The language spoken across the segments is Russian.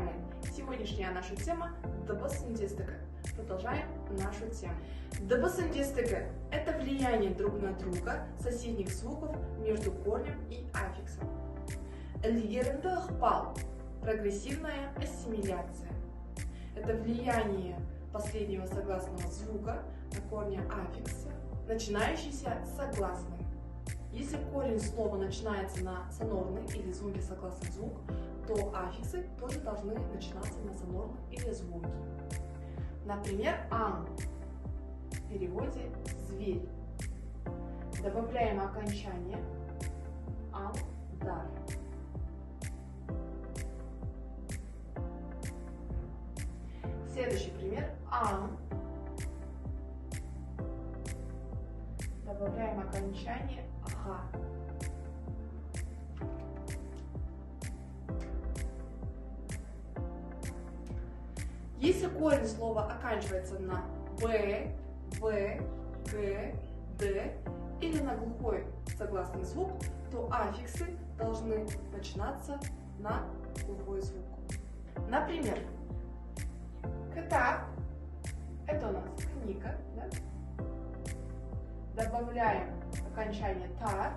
уважаемые! Сегодняшняя наша тема – дыбысындестігі. Продолжаем нашу тему. Дыбысындестігі – это влияние друг на друга соседних звуков между корнем и аффиксом. Ілгерінді ықпал – прогрессивная ассимиляция. Это влияние последнего согласного звука на корне аффикса, начинающийся с согласной. Если корень слова начинается на сонорный или звуки согласный звук, то аффиксы тоже должны начинаться на сонорный или звуки. Например, ан в переводе «зверь». Добавляем окончание ан-дар. Следующий пример ан. Добавляем окончание га. Если корень слова оканчивается на б, в, г, д или на глухой согласный звук, то аффиксы должны начинаться на глухой звук. Например, кита – это у нас книга, да? Добавляем окончание тар,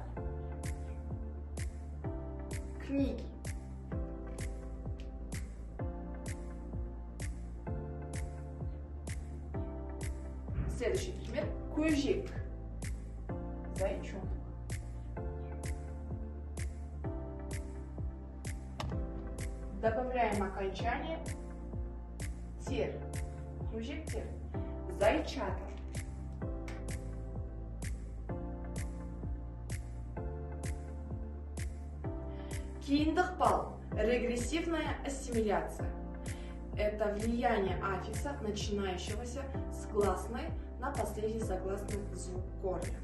книги. Следующий пример – кужик, зайчонок. Добавляем окончание тер, кужик тер, зайчата. Кейінді ықпал – регрессивная ассимиляция. Это влияние аффикса, начинающегося с гласной на последний согласный звук корня.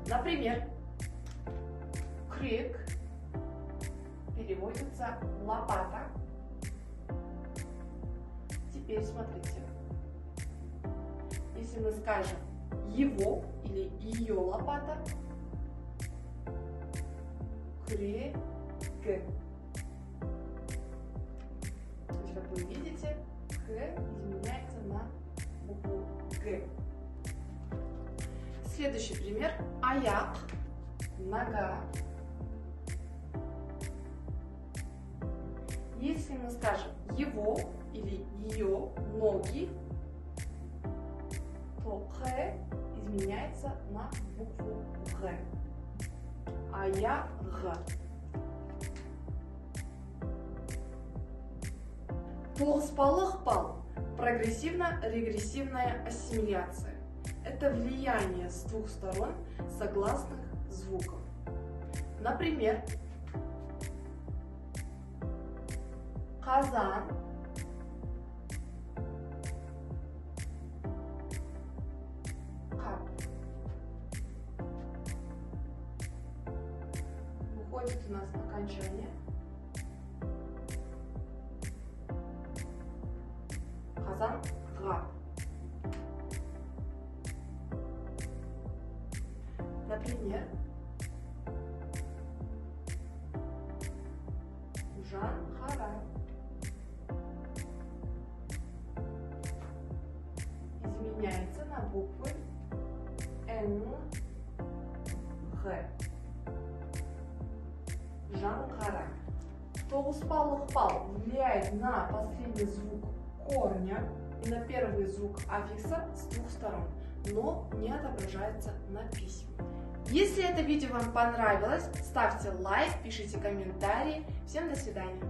Например, крик переводится лопата. Теперь смотрите. Если мы скажем его или ее лопата, крик. Как вы видите, К изменяется на букву Г. Следующий пример – аяк, нога. Если мы скажем его или ее ноги, то Х изменяется на букву Г. Аяк. Тоғыспалы ықпал – прогрессивно-регрессивная ассимиляция. Это влияние с двух сторон согласных звуков. Например, казан, кап. Выходит у нас окончание. Казан, га. Например, жан-хара. Изменяется на буквы Н, Г. Жан-хара. Тоғыспалы ықпал влияет на последний звук корня и на первый звук аффикса с двух сторон, но не отображается на письме. Если это видео вам понравилось, ставьте лайк, пишите комментарии. Всем до свидания!